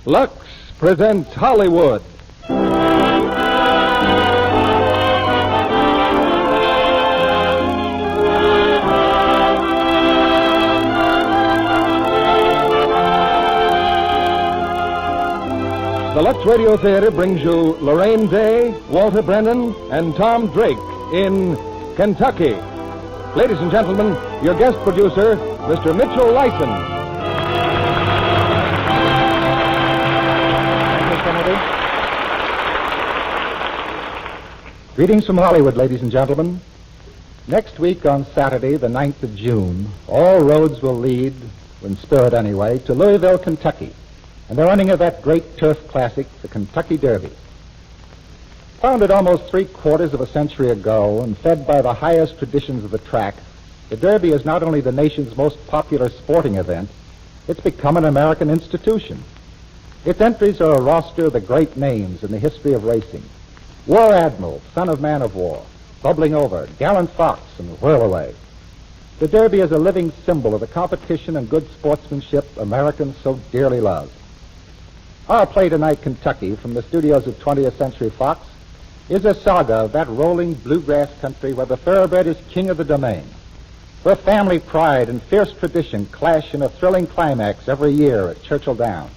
Lux presents Hollywood. The Lux Radio Theatre brings you Laraine Day, Walter Brennan, and Tom Drake in Kentucky. Ladies and gentlemen, your guest producer, Mr. Mitchell Lyson. Greetings from Hollywood, ladies and gentlemen. Next week on Saturday, the 9th of June, all roads will lead, in spirit anyway, to Louisville, Kentucky, and the running of that great turf classic, the Kentucky Derby. Founded almost 3/4 of a century ago and fed by the highest traditions of the track, the Derby is not only the nation's most popular sporting event, it's become an American institution. Its entries are a roster of the great names in the history of racing. War Admiral, son of man of war, Bubbling Over, Gallant Fox, and Whirlaway. The Derby is a living symbol of the competition and good sportsmanship Americans so dearly love. Our play tonight, Kentucky, from the studios of 20th Century Fox, is a saga of that rolling bluegrass country where the thoroughbred is king of the domain, where family pride and fierce tradition clash in a thrilling climax every year at Churchill Downs.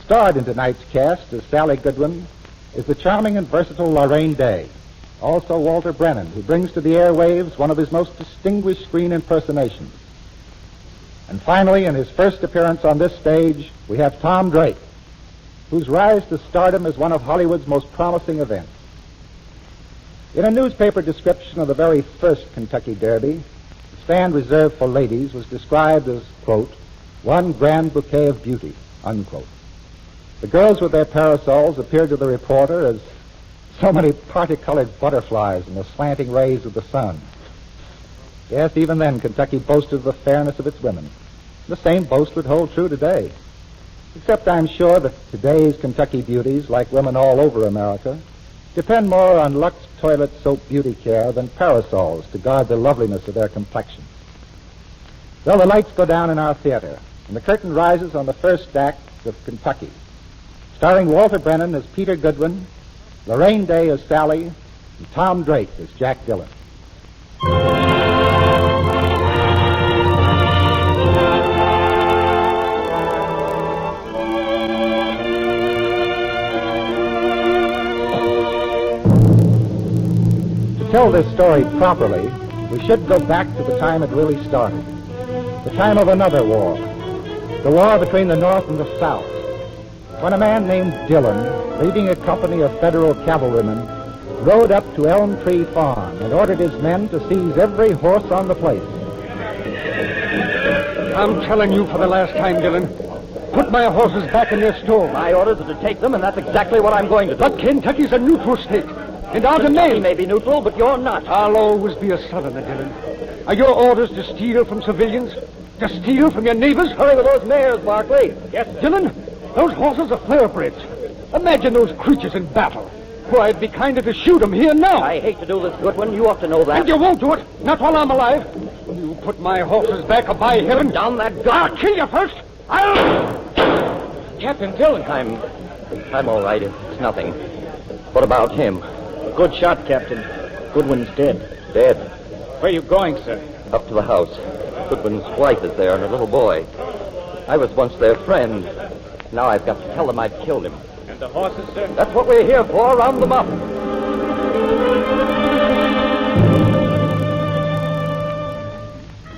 Starred in tonight's cast as Sally Goodwin is the charming and versatile Laraine Day, also Walter Brennan, who brings to the airwaves one of his most distinguished screen impersonations. And finally, in his first appearance on this stage, we have Tom Drake, whose rise to stardom is one of Hollywood's most promising events. In a newspaper description of the very first Kentucky Derby, the stand reserved for ladies was described as, quote, one grand bouquet of beauty, unquote. The girls with their parasols appeared to the reporter as so many parti-colored butterflies in the slanting rays of the sun. Yes, even then, Kentucky boasted of the fairness of its women. The same boast would hold true today. Except I'm sure that today's Kentucky beauties, like women all over America, depend more on Lux toilet soap beauty care than parasols to guard the loveliness of their complexions. Well, the lights go down in our theater, and the curtain rises on the first act of Kentucky, starring Walter Brennan as Peter Goodwin, Laraine Day as Sally, and Tom Drake as Jack Dillon. To tell this story properly, we should go back to the time it really started, the time of another war, the war between the North and the South, when a man named Dillon, leading a company of federal cavalrymen, rode up to Elm Tree Farm and ordered his men to seize every horse on the place. I'm telling you for the last time, Dillon, put my horses back in their stall. My orders are to take them, and that's exactly what I'm going to do. But Kentucky's a neutral state, and our Kentucky demand may be neutral, but you're not. I'll always be a Southerner, Dillon. Are your orders to steal from civilians? To steal from your neighbors? Hurry with those mares, Barkley. Yes, sir. Dillon, those horses are thoroughbreds. Imagine those creatures in battle. Why, it'd be kinder to shoot them here now. I hate to do this, Goodwin. You ought to know that. And you won't do it. Not while I'm alive. You put my horses back or by heaven. Put down that gun. I'll kill you first. Captain Dillon. I'm all right. It's nothing. What about him? Good shot, Captain. Goodwin's dead. Dead. Where are you going, sir? Up to the house. Goodwin's wife is there and her little boy. I was once their friend. Now I've got to tell them I've killed him. And the horses, sir? That's what we're here for. Round them up.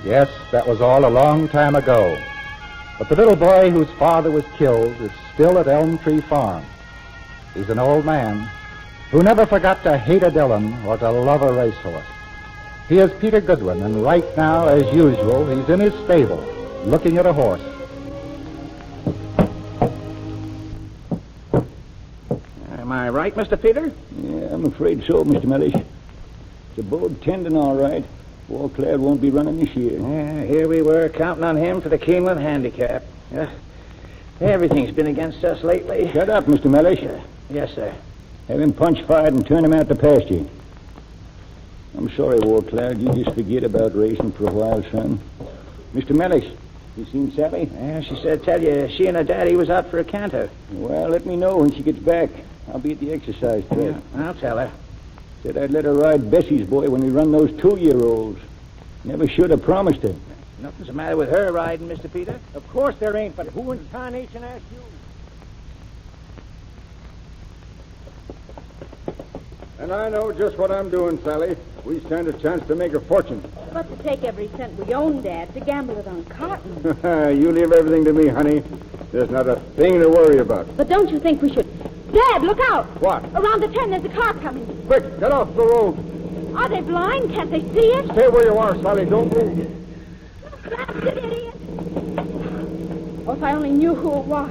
Yes, that was all a long time ago. But the little boy whose father was killed is still at Elm Tree Farm. He's an old man who never forgot to hate a Dillon or to love a racehorse. He is Peter Goodwin, and right now, as usual, he's in his stable, looking at a horse. Am I right, Mr. Peter? Yeah, I'm afraid so, Mr. Mellish. It's a bowed tendon, all right. Warclad won't be running this year. Yeah, here we were counting on him for the Keeneland handicap. Everything's been against us lately. Shut up, Mr. Mellish. Yes, sir. Have him punch-fired and turn him out to pasture. I'm sorry, Warclad. You just forget about racing for a while, son. Mr. Mellish, You seen Sally? Yeah, she said tell you she and her daddy was out for a canter. Well, let me know when she gets back. I'll be at the exercise track. Yeah, I'll tell her. Said I'd let her ride Bessie's boy when we run those 2-year-olds. Never should have promised her. Nothing's the matter with her riding, Mr. Peter. Of course there ain't, but who in tarnation asked you? And I know just what I'm doing, Sally. We stand a chance to make a fortune. But to take every cent we own, Dad, to gamble it on cotton. You leave everything to me, honey. There's not a thing to worry about. But don't you think we should... Dad, look out! What? Around the 10, there's a car coming. Quick, get off the road. Are they blind? Can't they see it? Stay where you are, Sally. Don't move. Blasted idiot! Oh, if I only knew who it was.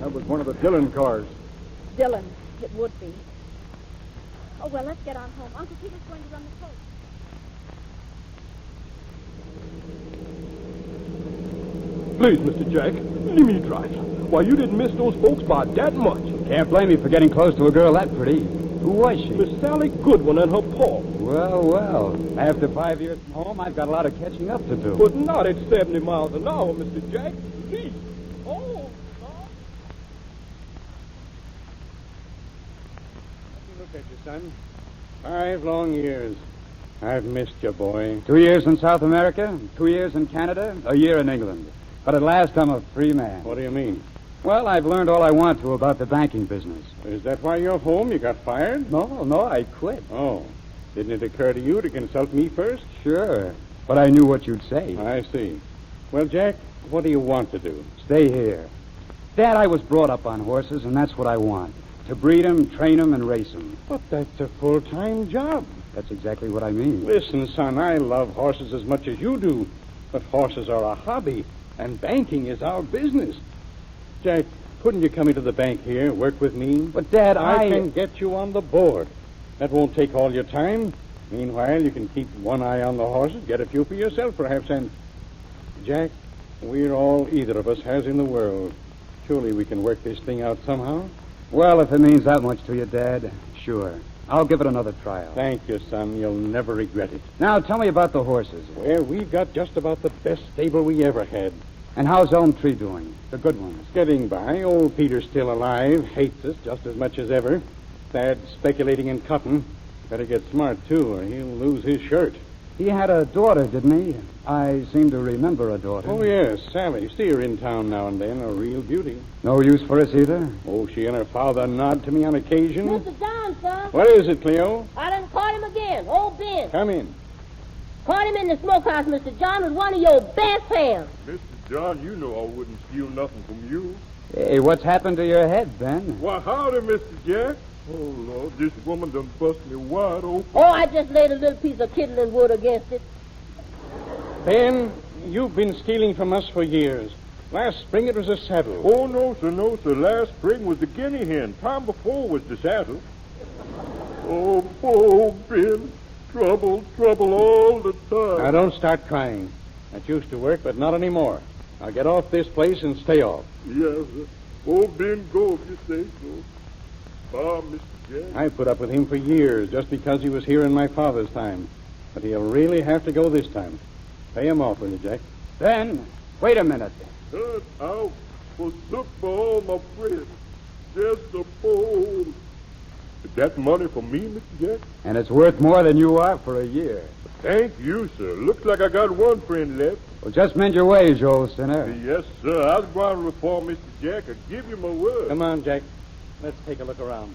That was one of the Dillon cars. Dylan, it would be. Oh, well, let's get on home. Uncle Peter's going to run the coach. Please, Mr. Jack, let me drive. Why, you didn't miss those folks by that much. Can't blame me for getting close to a girl that pretty. Who was she? Miss Sally Goodwin and her pa. Well. After 5 years from home, I've got a lot of catching up to do. But not at 70 miles an hour, Mr. Jack. Please. Oh, no. Look at you, son. 5 long years. I've missed you, boy. 2 years in South America, 2 years in Canada, a year in England. But at last, I'm a free man. What do you mean? Well, I've learned all I want to about the banking business. Is that why you're home? You got fired? No, I quit. Oh. Didn't it occur to you to consult me first? Sure. But I knew what you'd say. I see. Well, Jack, what do you want to do? Stay here. Dad, I was brought up on horses, and that's what I want. To breed 'em, train 'em, and race 'em. But that's a full-time job. That's exactly what I mean. Listen, son, I love horses as much as you do. But horses are a hobby, and banking is our business. Jack, couldn't you come into the bank here, work with me? But, Dad, I can get you on the board. That won't take all your time. Meanwhile, you can keep one eye on the horses, get a few for yourself, perhaps, and... Jack, we're all either of us has in the world. Surely we can work this thing out somehow? Well, if it means that much to you, Dad, sure. I'll give it another trial. Thank you, son. You'll never regret it. Now, tell me about the horses. Well, we've got just about the best stable we ever had. And how's Elm Tree doing? The good ones. Getting by. Old Peter's still alive. Hates us just as much as ever. Thad's speculating in cotton. Better get smart, too, or he'll lose his shirt. He had a daughter, didn't he? I seem to remember a daughter. Oh, yes, Sally. See her in town now and then. A real beauty. No use for us either? Oh, she and her father nod to me on occasion. Mr. John, sir. What is it, Cleo? I done caught him again. Old Ben. Come in. Caught him in the smokehouse, Mr. John, with one of your best hands. Mr. John, you know I wouldn't steal nothing from you. Hey, what's happened to your head, Ben? Why, howdy, Mr. Jack. Oh, Lord, this woman done bust me wide open. Oh, I just laid a little piece of kindling wood against it. Ben, you've been stealing from us for years. Last spring it was a saddle. Oh, no, sir. Last spring was the guinea hen. Time before was the saddle. Oh, poor Ben. Trouble all the time. Now, don't start crying. That used to work, but not anymore. Now, get off this place and stay off. Yes, sir. Oh, Ben, go if you say so. Bye, Mr. Jack. I put up with him for years just because he was here in my father's time. But he'll really have to go this time. Pay him off, will you, Jack? Ben, wait a minute. Turn out. Forsook for all my friends. Just a bowl. Is that money for me, Mr. Jack? And it's worth more than you are for a year. Thank you, sir. Looks like I got one friend left. Well, just mend your ways, you old sinner. Yes, sir. I'll go and reform Mr. Jack. I give you my word. Come on, Jack. Let's take a look around.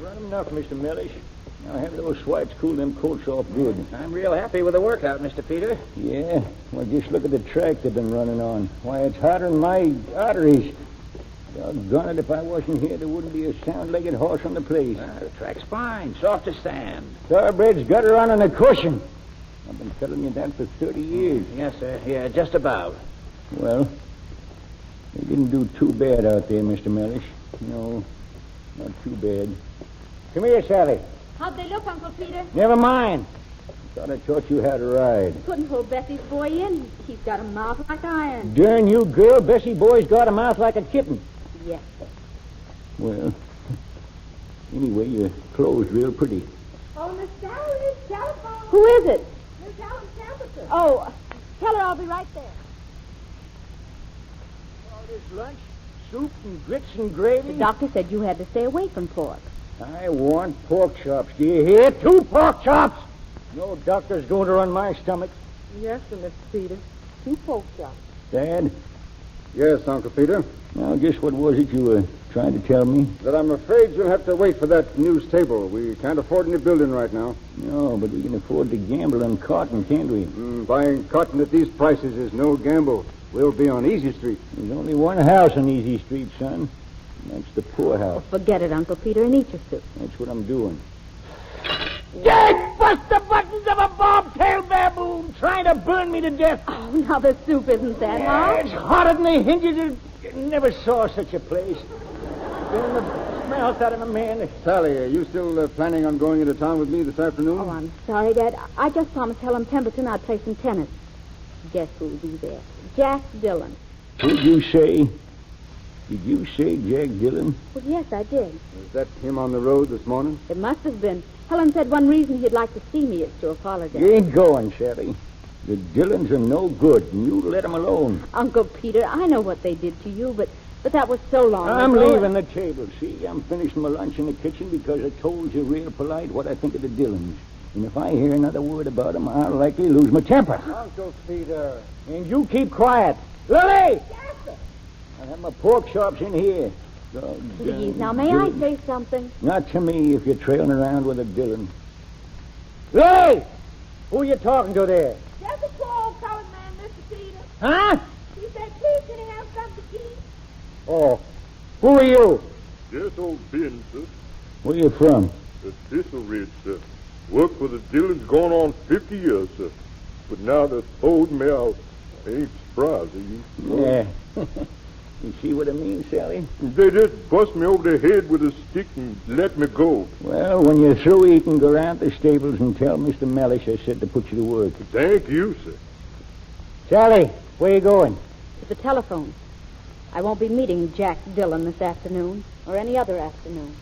Run them enough, Mr. Mellish. Now have those swipes cool them coats off good. I'm real happy with the workout, Mr. Peter. Yeah? Well, just look at the track they've been running on. Why, it's hotter than my arteries. Doggone it, if I wasn't here, there wouldn't be a sound-legged horse on the place. The track's fine, soft as sand. Thoroughbred's got her on a cushion. I've been telling you that for 30 years. Yes, sir. Yeah, just about. Well, they didn't do too bad out there, Mr. Mellish. No, not too bad. Come here, Sally. How'd they look, Uncle Peter? Never mind. Thought I taught you how to ride. Couldn't pull Bessie's boy in. He's got a mouth like iron. Darn you, girl. Bessie boy's got a mouth like a kitten. Yes, sir. Well, Anyway, your clothes real pretty. Oh, Miss Sally's telephone. Who is it? Miss Helen Templeton. Oh, tell her I'll be right there. All this lunch, soup and grits and gravy. The doctor said you had to stay away from pork. I want pork chops. Do you hear? 2 pork chops. No doctor's going to run my stomach. Yes, sir, Mr. Peters. 2 pork chops. Dad? Yes, Uncle Peter. Now, just what was it you were trying to tell me? That I'm afraid you'll have to wait for that news table. We can't afford any building right now. No, but we can afford to gamble on cotton, can't we? Buying cotton at these prices is no gamble. We'll be on Easy Street. There's only one house on Easy Street, son. And that's the poorhouse. Forget it, Uncle Peter, and eat your soup. That's what I'm doing. Jack, bust the buttons of a bobtail baboon trying to burn me to death. Oh, now the soup isn't that hot. It's hotter than the hinges. Never saw such a place. Burn the mouth out of a man. Sally, are you still planning on going into town with me this afternoon? Oh, I'm sorry, Dad. I just promised Helen Templeton I'd play some tennis. Guess who'll be there? Jack Dillon. Who'd you say? Did you say Jack Dillon? Well, yes, I did. Is that him on the road this morning? It must have been. Helen said one reason he'd like to see me is to apologize. You ain't going, Sally. The Dillons are no good, and you let them alone. Uncle Peter, I know what they did to you, but that was so long I'm ago. leaving the table, see? I'm finishing my lunch in the kitchen because I told you real polite what I think of the Dillons. And if I hear another word about them, I'll likely lose my temper. Uncle Peter. And you keep quiet. Lily! Yes, sir. I have my pork chops in here. Please, now, may I say something? Not to me if you're trailing around with a Dillon. Lily! Who are you talking to there? Just a poor colored man, Mr. Peters. Huh? He said, please, can he have something to eat? Oh. Who are you? Yes, old Ben, sir. Where you from? The Thistle Ridge, sir. Worked for the Dillons going on 50 years, sir. But now they're throwed me out. I ain't surprised, are you? Yeah. You see what I mean, Sally? They just bust me over the head with a stick and let me go. Well, when you're through eating, go round to the stables and tell Mr. Mellish I said to put you to work. Thank you, sir. Sally, where you going? To the telephone. I won't be meeting Jack Dillon this afternoon, or any other afternoon.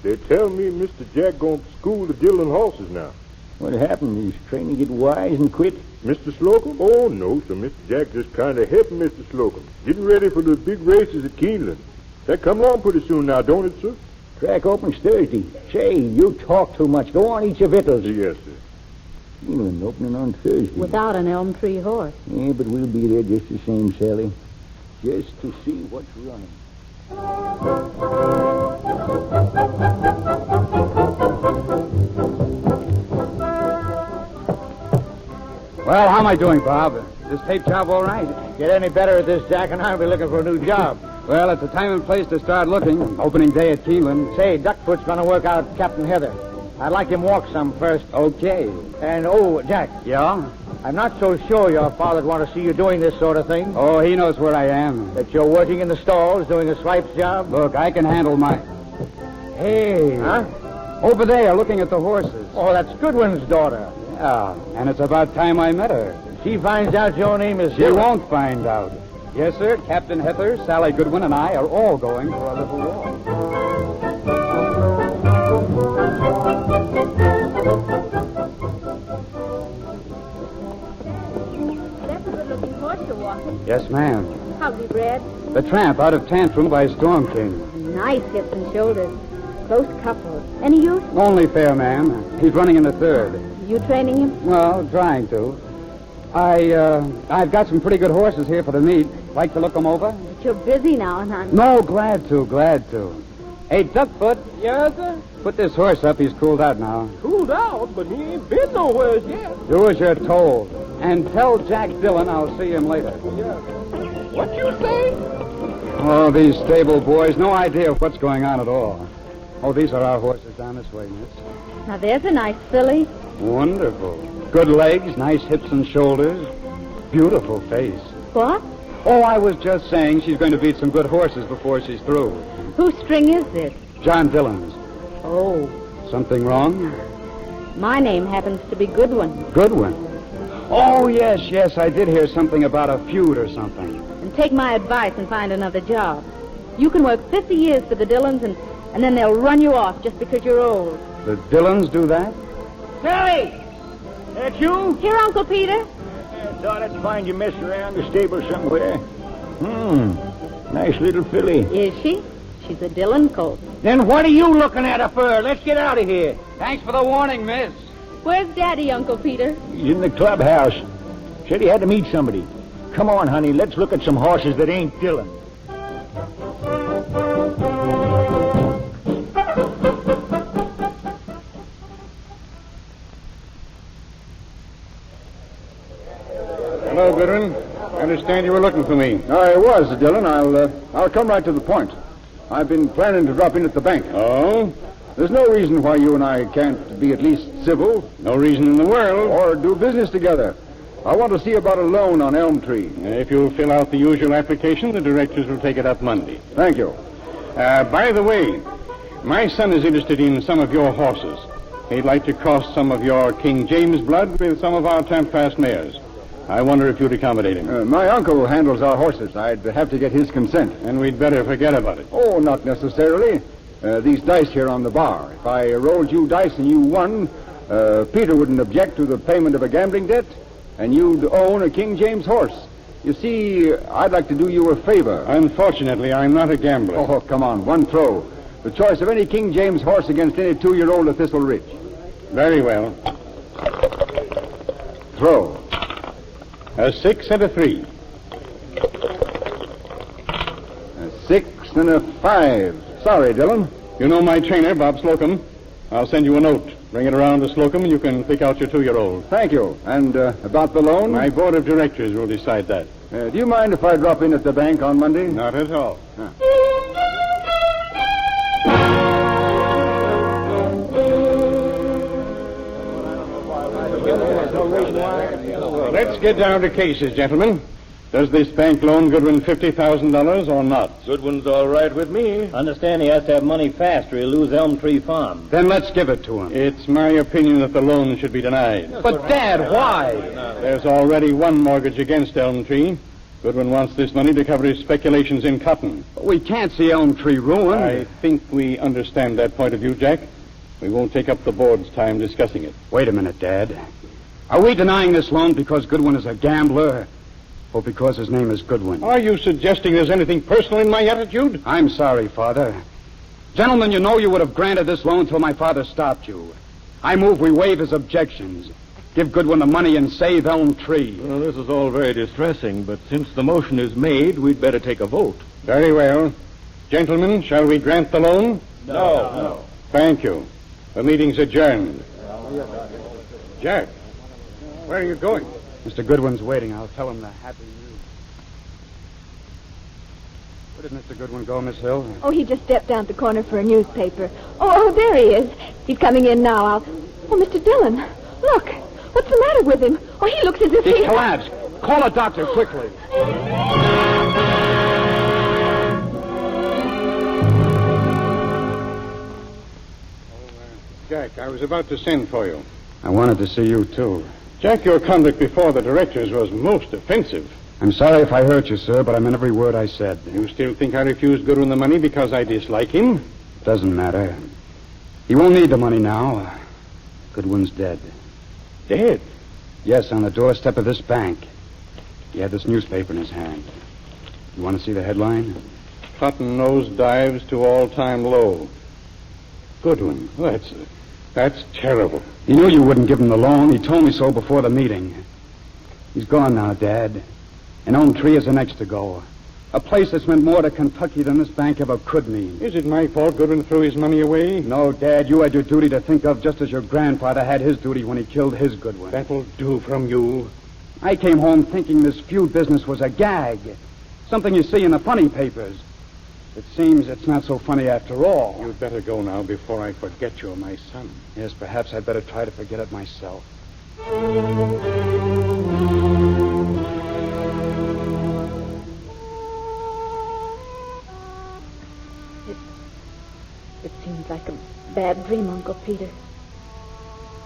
They tell me Mr. Jack going to school the Dillon horses now. What happened? He's training to get wise and quit? Mr. Slocum? Oh, no, sir. Mr. Jack just kind of helping Mr. Slocum. Getting ready for the big races at Keeneland. That come along pretty soon now, don't it, sir? Track opens Thursday. Say, you talk too much. Go on, eat your victuals. Yes, sir. Keeneland opening on Thursday. Without an elm tree horse. Yeah, but we'll be there just the same, Sally. Just to see what's running. Well, how am I doing, Bob? Is this tape job all right? Get any better at this, Jack, and I'll be looking for a new job. Well, it's a time and place to start looking. Opening day at Keeneland. Say, Duckfoot's going to work out Captain Heather. I'd like him walk some first. Okay. And, oh, Jack. Yeah? I'm not so sure your father'd want to see you doing this sort of thing. Oh, he knows where I am. That you're working in the stalls, doing a swipe's job. Look, I can handle my... Hey. Huh? Over there, looking at the horses. Oh, that's Goodwin's daughter. Yeah, and it's about time I met her. She finds out your name is... She won't find out. Yes, sir, Captain Heather, Sally Goodwin, and I are all going for a little walk. That's a good-looking horse you're walking. Yes, ma'am. How's he bred? The Tramp out of Tantrum by Storm King. Nice hips and shoulders. Close couple. Any use? Only fair, ma'am. He's running in the third. You training him? Well, trying to. I've got some pretty good horses here for the meet. Like to look them over? But you're busy now, and I'm... No, glad to. Hey, Duckfoot. Yes, sir? Put this horse up. He's cooled out now. Cooled out, but he ain't been nowhere yet. Do as you're told. And tell Jack Dillon I'll see him later. Yeah. What you say? Oh, these stable boys, no idea of what's going on at all. Oh, these are our horses down this way, miss. Now, there's a nice filly. Wonderful. Good legs, nice hips and shoulders. Beautiful face. What? Oh, I was just saying she's going to beat some good horses before she's through. Whose string is this? John Dillon's. Oh. Something wrong? My name happens to be Goodwin. Goodwin? Oh, yes, I did hear something about a feud or something. And take my advice and find another job. You can work 50 years for the Dillons and And then they'll run you off just because you're old. The Dillons do that? Sally! That you? Here, Uncle Peter. Thought I'd find you messing around the stable somewhere. Nice little filly. Is she? She's a Dillon colt. Then what are you looking at her for? Let's get out of here. Thanks for the warning, miss. Where's Daddy, Uncle Peter? He's in the clubhouse. Said he had to meet somebody. Come on, honey, let's look at some horses that ain't Dillon. Hello, Goodwin. I understand you were looking for me. I was, Dillon. I'll come right to the point. I've been planning to drop in at the bank. Oh? There's no reason why you and I can't be at least civil. No reason in the world. Or do business together. I want to see about a loan on Elm Tree. If you'll fill out the usual application, the directors will take it up Monday. Thank you. By the way, my son is interested in some of your horses. He'd like to cross some of your King James blood with some of our Tampfast mares. I wonder if you'd accommodate him. My uncle handles our horses. I'd have to get his consent. And we'd better forget about it. Oh, not necessarily. These dice here on the bar. If I rolled you dice and you won, Peter wouldn't object to the payment of a gambling debt, and you'd own a King James horse. You see, I'd like to do you a favor. Unfortunately, I'm not a gambler. Oh, come on, one throw. The choice of any King James horse against any 2-year-old at Thistle Ridge. Very well. Throw. A 6 and a 3. A 6 and a 5. Sorry, Dillon. You know my trainer, Bob Slocum. I'll send you a note. Bring it around to Slocum and you can pick out your 2-year-old. Thank you. And about the loan? My board of directors will decide that. Do you mind if I drop in at the bank on Monday? Not at all. Let's get down to cases, gentlemen. Does this bank loan Goodwin $50,000 or not? Goodwin's all right with me. Understand he has to have money fast or he'll lose Elm Tree Farm. Then let's give it to him. It's my opinion that the loan should be denied. But, Dad, why? There's already one mortgage against Elm Tree. Goodwin wants this money to cover his speculations in cotton. We can't see Elm Tree ruined. I think we understand that point of view, Jack. We won't take up the board's time discussing it. Wait a minute, Dad. Are we denying this loan because Goodwin is a gambler? Or because his name is Goodwin? Are you suggesting there's anything personal in my attitude? I'm sorry, Father. Gentlemen, you know you would have granted this loan till my father stopped you. I move we waive his objections. Give Goodwin the money and save Elm Tree. Well, this is all very distressing, but since the motion is made, we'd better take a vote. Very well. Gentlemen, shall we grant the loan? No. Thank you. The meeting's adjourned. Jack, where are you going? Mr. Goodwin's waiting. I'll tell him the happy news. Where did Mr. Goodwin go, Miss Hill? Oh, he just stepped down the corner for a newspaper. Oh, there he is. He's coming in now. Oh, Mr. Dillon, look. What's the matter with him? Oh, he looks as if He's collapsed. Call a doctor quickly. Jack, I was about to send for you. I wanted to see you, too. Jack, your conduct before the directors was most offensive. I'm sorry if I hurt you, sir, but I meant every word I said. You still think I refused Goodwin the money because I dislike him? Doesn't matter. He won't need the money now. Goodwin's dead. Dead? Yes, on the doorstep of this bank. He had this newspaper in his hand. You want to see the headline? Cotton nose dives to all-time low. Goodwin, that's terrible. He knew you wouldn't give him the loan. He told me so before the meeting. He's gone now, Dad. And Elm Tree is the next to go. A place that's meant more to Kentucky than this bank ever could mean. Is it my fault Goodwin threw his money away? No, Dad. You had your duty to think of just as your grandfather had his duty when he killed his Goodwin. That'll do from you. I came home thinking this feud business was a gag. Something you see in the funny papers. It seems it's not so funny after all. You'd better go now before I forget you're my son. Yes, perhaps I'd better try to forget it myself. It seems like a bad dream, Uncle Peter.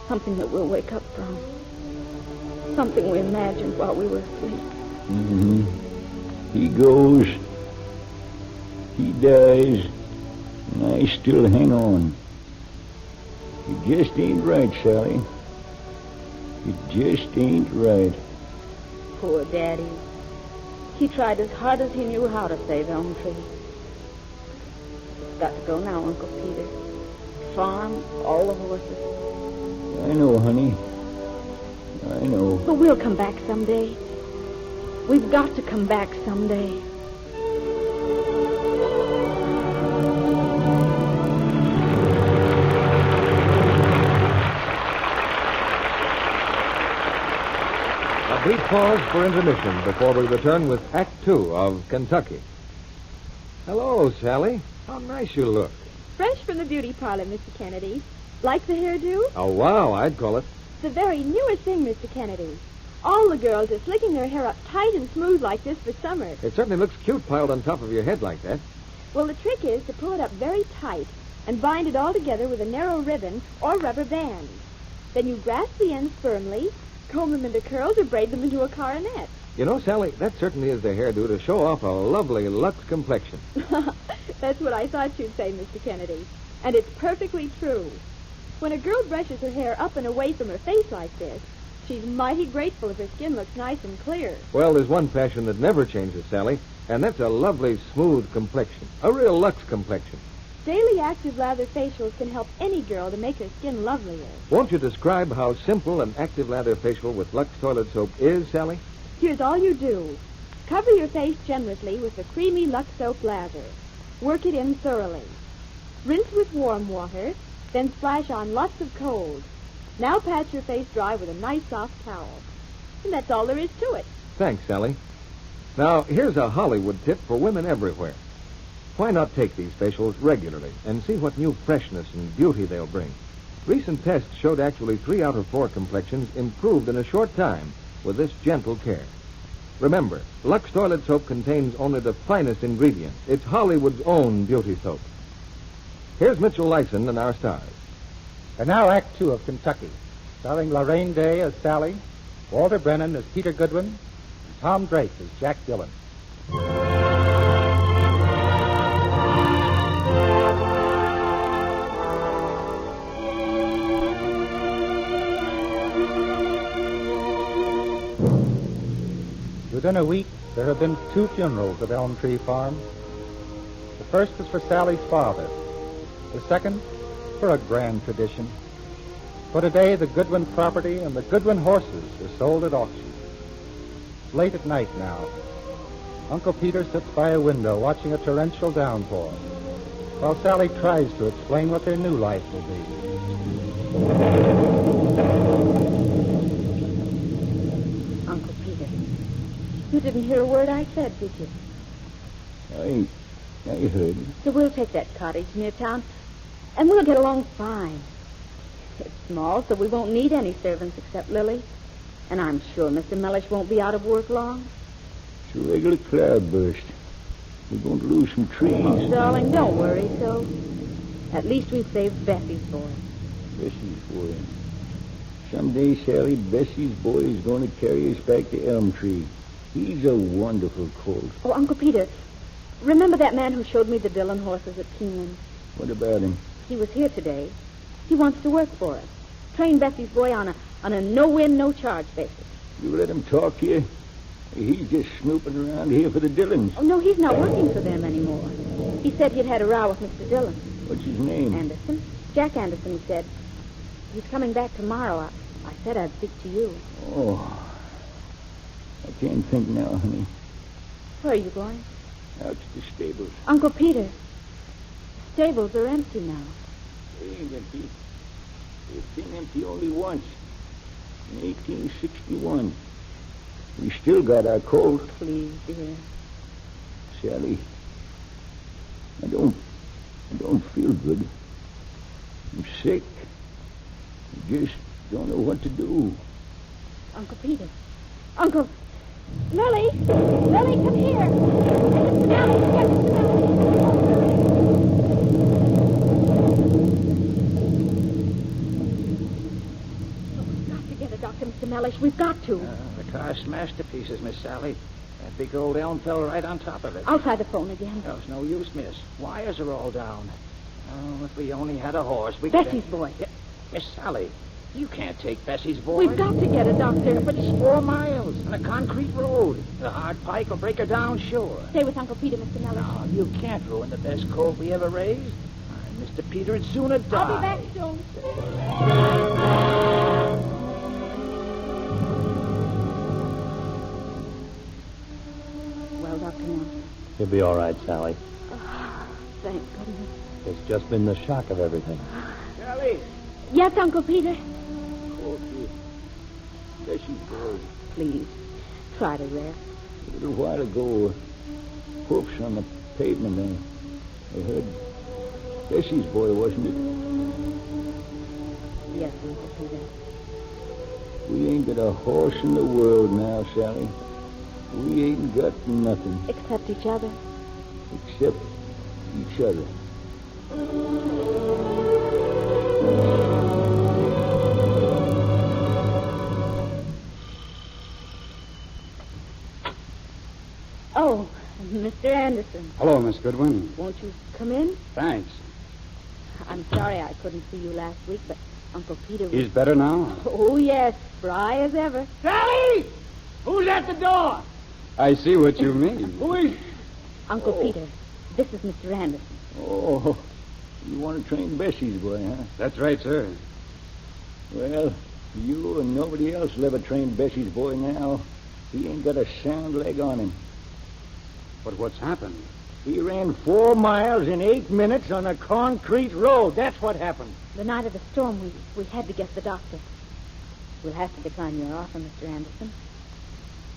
Something that we'll wake up from. Something we imagined while we were asleep. Mm-hmm. He goes. He dies. And I still hang on. It just ain't right, Sally. It just ain't right. Poor Daddy. He tried as hard as he knew how to save Elm Tree. It's got to go now, Uncle Peter. Farm, all the horses. I know, honey. I know. But we'll come back someday. We've got to come back someday. A brief pause for intermission before we return with Act 2 of Kentucky. Hello, Sally. How nice you look. Fresh from the beauty parlor, Mr. Kennedy. Like the hairdo? Oh, wow, I'd call it. The very newest thing, Mr. Kennedy. All the girls are slicking their hair up tight and smooth like this for summer. It certainly looks cute piled on top of your head like that. Well, the trick is to pull it up very tight and bind it all together with a narrow ribbon or rubber band. Then you grasp the ends firmly, comb them into curls, or braid them into a coronet. You know, Sally, that certainly is the hairdo to show off a lovely Lux complexion. That's what I thought you'd say, Mr. Kennedy. And it's perfectly true. When a girl brushes her hair up and away from her face like this, she's mighty grateful if her skin looks nice and clear. Well, there's one fashion that never changes, Sally, and that's a lovely, smooth complexion. A real Lux complexion. Daily active lather facials can help any girl to make her skin lovelier. Won't you describe how simple an active lather facial with Lux toilet soap is, Sally? Here's all you do. Cover your face generously with the creamy Lux soap lather. Work it in thoroughly. Rinse with warm water, then splash on lots of cold. Now pat your face dry with a nice soft towel. And that's all there is to it. Thanks, Sally. Now, here's a Hollywood tip for women everywhere. Why not take these facials regularly and see what new freshness and beauty they'll bring? Recent tests showed actually 3 out of 4 complexions improved in a short time with this gentle care. Remember, Lux toilet soap contains only the finest ingredients. It's Hollywood's own beauty soap. Here's Mitchell Lyson and our stars. And now Act 2 of Kentucky, starring Laraine Day as Sally, Walter Brennan as Peter Goodwin, and Tom Drake as Jack Dillon. Within a week, there have been 2 funerals at Elm Tree Farm. The first was for Sally's father. The second, for a grand tradition. For today, the Goodwin property and the Goodwin horses were sold at auction. It's late at night now. Uncle Peter sits by a window watching a torrential downpour, while Sally tries to explain what their new life will be. Uncle Peter, you didn't hear a word I said, did you? I heard. So we'll take that cottage near town, and we'll get along fine. It's small, so we won't need any servants except Lily. And I'm sure Mr. Mellish won't be out of work long. It's a regular cloudburst. We're going to lose some trees. Oh, darling, don't worry so. At least we've saved Bessie's boy. Bessie's boy. Someday, Sally, Bessie's boy is going to carry us back to Elm Tree. He's a wonderful colt. Oh, Uncle Peter, remember that man who showed me the Dillon horses at Keeneland? What about him? He was here today. He wants to work for us. Train Bessie's boy on a no-win, no-charge basis. You let him talk to you? He's just snooping around here for the Dillons. Oh, no, he's not working for them anymore. He said he'd had a row with Mr. Dillon. What's his name? Anderson. Jack Anderson, he said. He's coming back tomorrow. I said I'd speak to you. Oh, I can't think now, honey. Where are you going? Out to the stables. Uncle Peter, stables are empty now. They ain't empty. They've been empty only once. In 1861. We still got our colt. Please, dear. Sally, I don't feel good. I'm sick. I just don't know what to do. Uncle Peter. Uncle. Lily! Lily, come here! Mr. Mellish, get Mr. We've got to get a doctor, Mr. Mellish. We've got to. The car's smashed to pieces, Miss Sally. That big old elm fell right on top of it. I'll try the phone again. There's no use, miss. Wires are all down. Oh, if we only had a horse, we Bessie's boy. Yeah, Miss Sally, you can't take Bessie's boy. We've got to get a doctor. But it's 4 miles on a concrete road. The hard pike will break her down, sure. Stay with Uncle Peter, Mr. Nellis. No, you can't ruin the best colt we ever raised. Mr. Peter would sooner die. I'll be back soon. Well, Dr. Nelson. You'll be all right, Sally. Oh, thank goodness. It's just been the shock of everything. Sally! Yes, Uncle Peter. Oh, Bessie's boy. Please, try to rest. A little while ago, hoofs on the pavement there. I heard Bessie's boy, wasn't it? Yes, Uncle Peter. We ain't got a horse in the world now, Sally. We ain't got nothing. Except each other. Except each other. Oh, Mr. Anderson. Hello, Miss Goodwin. Won't you come in? Thanks. I'm sorry I couldn't see you last week, but Uncle Peter was... He's better now? Oh, yes, spry as ever. Sally! Who's at the door? I see what you mean. Who is... Uncle Peter, this is Mr. Anderson. Oh, you want to train Bessie's boy, huh? That's right, sir. Well, you and nobody else will ever train Bessie's boy now. He ain't got a sound leg on him. But what's happened? He ran 4 miles in 8 minutes on a concrete road. That's what happened. The night of the storm, we had to get the doctor. We'll have to decline your offer, Mr. Anderson.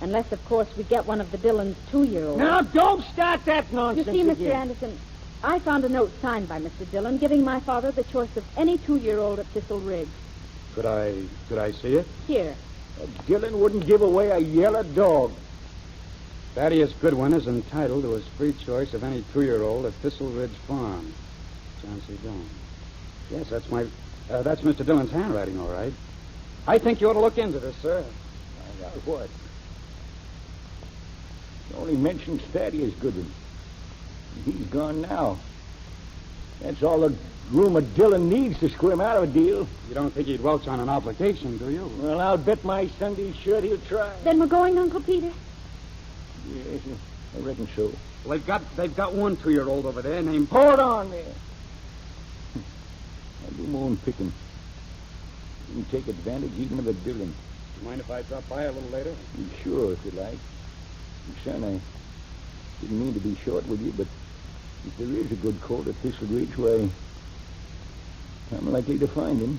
Unless, of course, we get one of the Dillon's 2-year-olds. Now, don't start that You nonsense see, Mr. again. Anderson, I found a note signed by Mr. Dillon giving my father the choice of any 2-year-old at Thistle Ridge. Could I see it? Here. Dillon wouldn't give away a yellow dog. Thaddeus Goodwin is entitled to his free choice of any 2-year-old at Thistle Ridge Farm. John C. Dillon. Yes, that's Mr. Dillon's handwriting, all right. I think you ought to look into this, sir. Find out what? He only mentions Thaddeus Goodwin. He's gone now. That's all the rumor Dillon needs to squirm out of a deal. You don't think he'd welch on an obligation, do you? Well, I'll bet my Sunday shirt he'll try. Then we're going, Uncle Peter? Yes, I reckon so. Well, they've got one 2-year-old over there named... Hold on there. I'll do my own picking. You can take advantage even of a Dillon. You mind if I drop by a little later? Sure, if you like. Son, I didn't mean to be short with you, but if there is a good colt at Thistle Ridge, why, I'm likely to find him.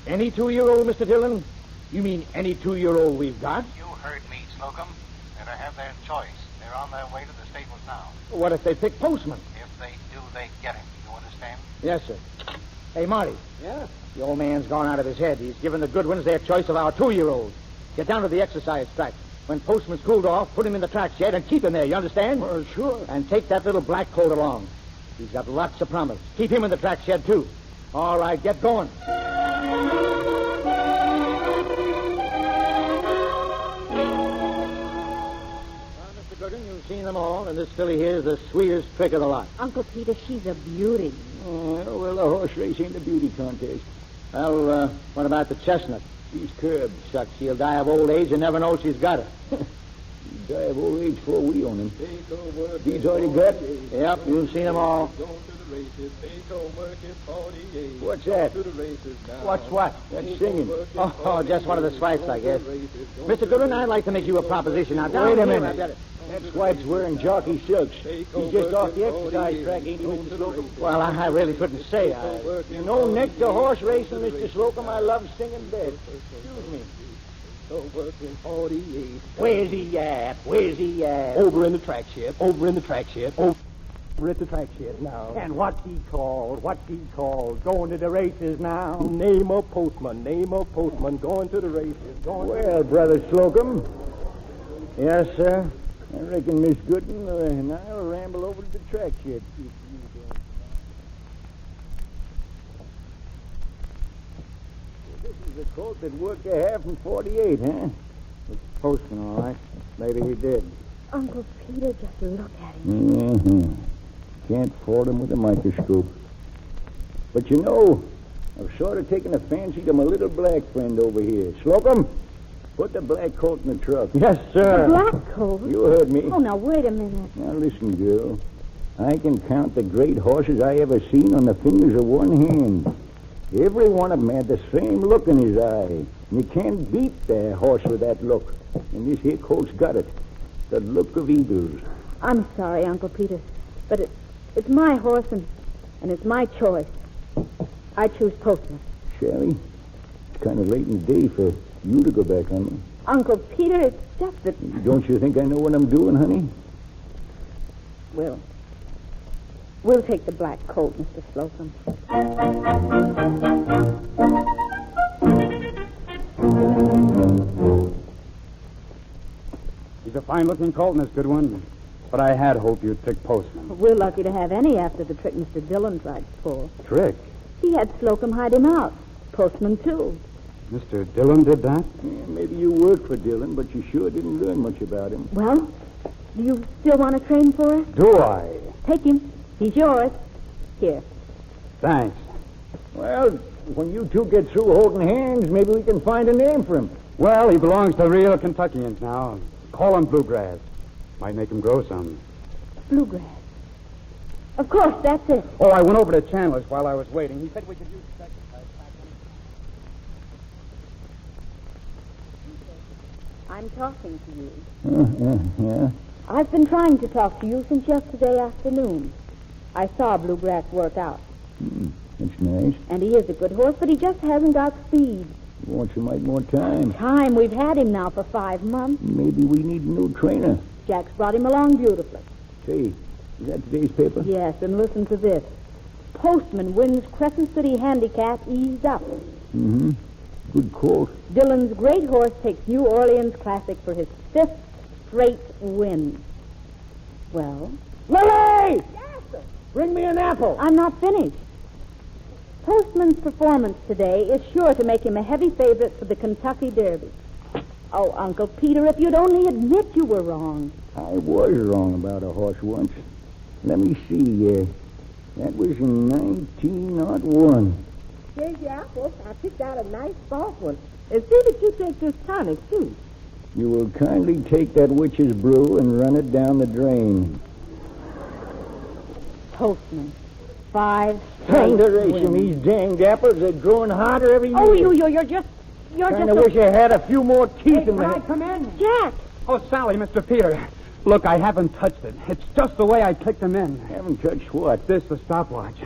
Any 2-year-old, Mr. Dillon? You mean any 2-year-old we've got? You heard me, Slocum. Better have their choice. They're on their way to the stables now. What if they pick Postman? If they do, they get him. You understand? Yes, sir. Hey, Marty. Yeah? The old man's gone out of his head. He's given the Goodwins their choice of our 2-year-olds. Get down to the exercise track. When Postman's cooled off, put him in the track shed and keep him there, you understand? Well, sure. And take that little black colt along. He's got lots of promise. Keep him in the track shed, too. All right, get going. Mr. Goodwin, you've seen them all, and this filly here is the sweetest trick of the lot. Uncle Peter, she's a beauty. Well, the horse race ain't a beauty contest. Well, what about the chestnut? She's curbed. Shucks, she'll die of old age and never know she's got it. She'd die of old age before we own him. He's already got? Yep, you've seen them all. What's that? What's what? That's singing. Oh, just one of the swipes, I guess. Mr. Goodwin, I'd like to make you a proposition. Now, Wait a down here, minute. I've got it. That swipe's wearing jockey silks. He's just off the exercise track, ain't he, Mr. Slocum? Well, I really couldn't say. You know, next to horse racing, Mr. Slocum, I love singing best. Excuse me. Where's he at? Where's he at? Over in the track shed. Over in the track shed. Over at the track shed now. And what's he called? What's he called? Going to the races now? Name of postman. Name of postman. Going to the races. Well, Brother Slocum. Yes, sir. I reckon Miss Goodwin and I'll ramble over to the track shed. This is a colt that worked a half in 48, huh? It's Postman, all right. Maybe he did. Uncle Peter, just look at him. Mm-hmm. Can't fault him with a microscope. But you know, I've sort of taken a fancy to my little black friend over here. Slocum, put the black coat in the truck. Yes, sir. The black coat? You heard me. Oh, now, wait a minute. Now, listen, girl. I can count the great horses I ever seen on the fingers of one hand. Every one of them had the same look in his eye. And you can't beat the horse with that look. And this here colt's got it. The look of eagles. I'm sorry, Uncle Peter, but it's my horse and it's my choice. I choose Postman. Sally, it's kind of late in the day for you to go back on me. Uncle Peter, it's just that... Don't you think I know what I'm doing, honey? We'll take the black coat, Mr. Slocum. He's a fine-looking colt and it's a good one. But I had hoped you'd pick Postman. We're lucky to have any after the trick Mr. Dillon tried to pull. Trick? He had Slocum hide him out. Postman, too. Mr. Dillon did that? Yeah, maybe you worked for Dillon, but you sure didn't learn much about him. Well, do you still want to train for us? Do I? Take him. He's yours. Here. Thanks. Well, when you two get through holding hands, maybe we can find a name for him. Well, he belongs to real Kentuckians now. Call him Bluegrass. Might make him grow some. Bluegrass. Of course, that's it. Oh, I went over to Chandler's while I was waiting. He said we could use the exercise. I'm talking to you. Yeah. I've been trying to talk to you since yesterday afternoon. I saw Bluegrass work out. That's nice. And he is a good horse, but he just hasn't got speed. He wants some more time. Time? We've had him now for 5 months. Maybe we need a new trainer. Jack's brought him along beautifully. Say, is that today's paper? Yes, and listen to this. Postman wins Crescent City Handicap eased up. Mm-hmm. Good colt. Dillon's great horse takes New Orleans Classic for his 5th straight win. Well? Lily! Yes, sir. Bring me an apple. I'm not finished. Postman's performance today is sure to make him a heavy favorite for the Kentucky Derby. Oh, Uncle Peter, if you'd only admit you were wrong. I was wrong about a horse once. Let me see. That was in 1901. Here's your apples. I picked out a nice soft one. And see that you take this tonic, too. You will kindly take that witch's brew and run it down the drain. Postman. 5 Thunderation, these danged apples are growing harder every year. Oh, you're just... I wish I had a few more teeth in my head. Come in. Jack! Oh, Sally, Mr. Peter. Look, I haven't touched it. It's just the way I clicked them in. Haven't touched what? This, the stopwatch.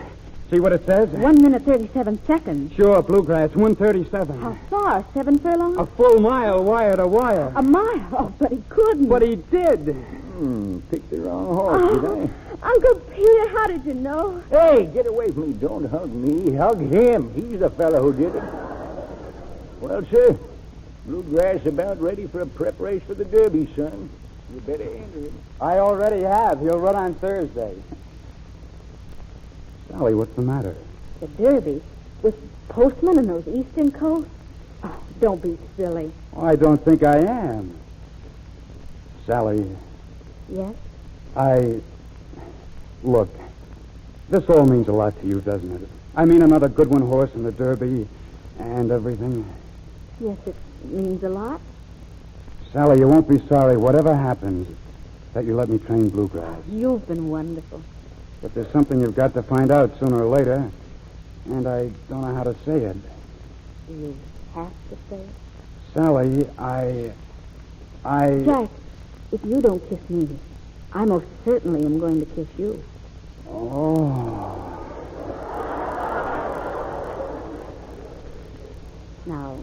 See what it says? 1 minute, 37 seconds. Sure, Bluegrass, 1:37. How far? 7 furlongs? A full mile, wire to wire. A mile? Oh, but he couldn't. But he did. Picked the wrong horse, did I? Uncle Peter, how did you know? Hey, get away from me. Don't hug me. Hug him. He's the fellow who did it. Well, sir, Bluegrass about ready for a prep race for the Derby, son. You better enter him. I already have. He'll run on Thursday. Sally, what's the matter? The Derby? With Postman and those Eastern coasts? Oh, don't be silly. Oh, I don't think I am. Sally. Yes? Look, this all means a lot to you, doesn't it? I mean, another Goodwin horse in the Derby and everything. Yes, it means a lot. Sally, you won't be sorry, whatever happens, that you let me train Bluegrass. You've been wonderful. But there's something you've got to find out sooner or later, and I don't know how to say it. You have to say it? Sally, Jack, if you don't kiss me, I most certainly am going to kiss you. Oh. Now,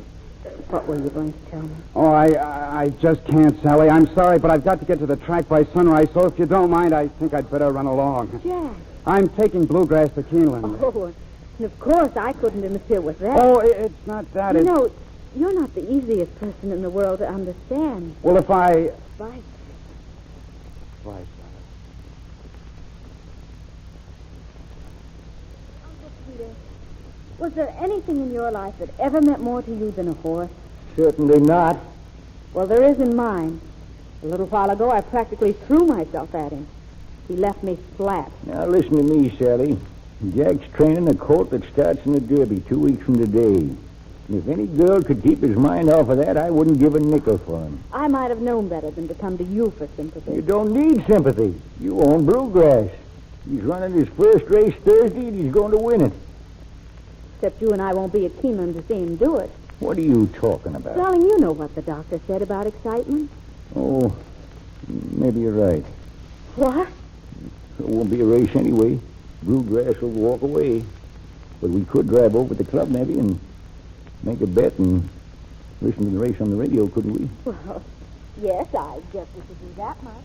what were you going to tell me? Oh, I just can't, Sally. I'm sorry, but I've got to get to the track by sunrise, so if you don't mind, I think I'd better run along. Jack. I'm taking Bluegrass to Keeneland. Oh, and of course I couldn't interfere with that. Oh, it's not that. You know, you're not the easiest person in the world to understand. Well, if I... Right. Right. Uncle Peter, was there anything in your life that ever meant more to you than a horse? Certainly not. Well, there is in mine. A little while ago, I practically threw myself at him. He left me flat. Now, listen to me, Sally. Jack's training a colt that starts in the Derby 2 weeks from today. And if any girl could keep his mind off of that, I wouldn't give a nickel for him. I might have known better than to come to you for sympathy. You don't need sympathy. You own Bluegrass. He's running his first race Thursday, and he's going to win it. Except you and I won't be at Keeneland to see him do it. What are you talking about? Darling, you know what the doctor said about excitement. Oh, maybe you're right. What? It won't be a race anyway. Bluegrass will walk away. But we could drive over to the club maybe and make a bet and listen to the race on the radio, couldn't we? Well, yes, I guess we could do that much.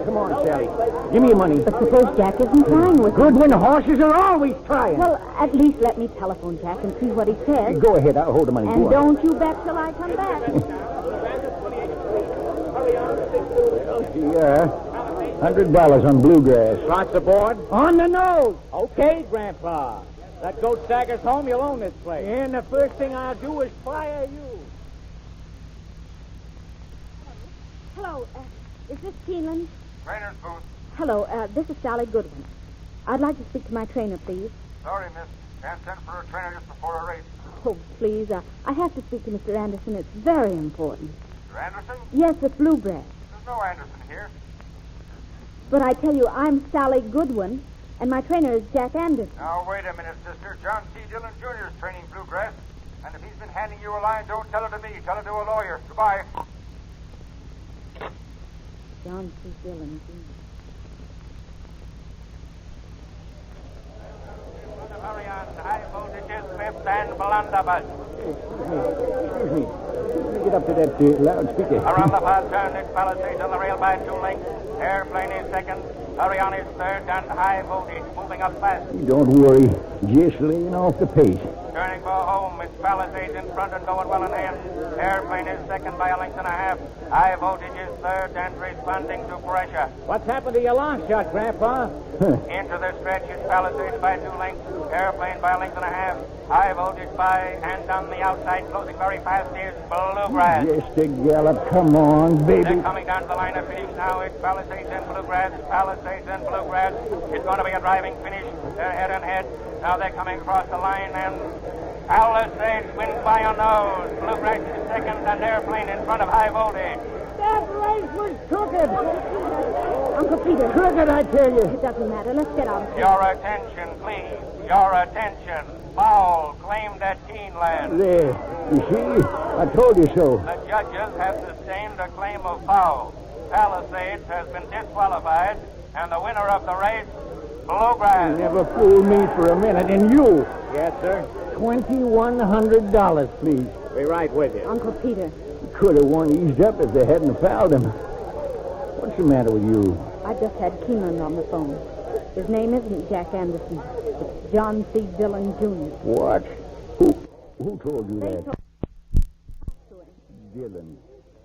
Come on, Sally. Give me your money. But suppose Jack isn't trying with Goodwin horses are always trying. Well, at least let me telephone Jack and see what he says. Go ahead. I'll hold the money. And don't you bet till I come back. Yeah. $100 on Bluegrass. Lots aboard? On the nose. Okay, Grandpa. That goat staggers home, you'll own this place. And the first thing I'll do is fire you. Hello, is this Keeneland? Trainer's booth. Hello, this is Sally Goodwin. I'd like to speak to my trainer, please. Sorry, miss. Can't send for a trainer just before a race. Oh, please, I have to speak to Mr. Anderson. It's very important. Mr. Anderson? Yes, it's Bluegrass. There's no Anderson here. But I tell you, I'm Sally Goodwin, and my trainer is Jack Anderson. Now, wait a minute, sister. John C. Dillon Jr. is training Bluegrass. And if he's been handing you a line, don't tell it to me. Tell it to a lawyer. Goodbye. John C. Dillon Jr. Hurry on. High voltages, fifth and blunderbuss. Excuse me. Let me get up to that loudspeaker. Around the far turn, Nick Palisades on the rail by 2 lengths. Airplane is second. Hurry on is third, and high voltage moving up fast. Don't worry. Just laying off the pace. Turning for home, it's Palisades in front and going well in hand. Airplane is second by 1.5 lengths. High voltage is third and responding to pressure. What's happened to your long shot, Grandpa? Into the stretch is Palisades by 2 lengths. Airplane by 1.5 lengths. High voltage by, and on the outside, closing very fast, is Bluegrass. Just a gallop. Come on, baby. They're coming down to the line of finish now. It's Palisades and Bluegrass. Palisades and Bluegrass. It's going to be a driving finish. They're head and head. Now they're coming across the line, and Palisades wins by a nose. Bluegrass is second, and Airplane in front of High Voltage. That race was crooked. Uncle Peter. Crooked, I tell you. It doesn't matter. Let's get out of here. Your attention, please. Your attention. Foul claimed at Keeneland. There. You see? I told you so. The judges have sustained a claim of foul. Palisades has been disqualified, and the winner of the race, Bluegrass. You never fooled me for a minute, and you. Yes, sir. $2,100, please. Be right with you. Uncle Peter. Could have won eased up if they hadn't fouled him. What's the matter with you? I just had Keeneland on the phone. His name isn't Jack Anderson. It's John C. Dillon, Jr. What? Who told you that? Dillon.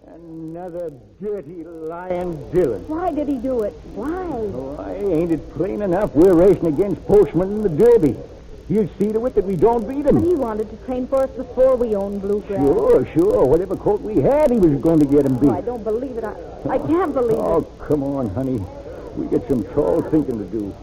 Another dirty, lying Dillon. Why did he do it? Why? Why, ain't it plain enough? We're racing against Postman in the Derby. He'll see to it that we don't beat him. But he wanted to train for us before we owned Bluegrass. Sure. Whatever colt we had, he was going to get him beat. Oh, I don't believe it. I can't believe it. Oh, come on, honey. We got some tall thinking to do.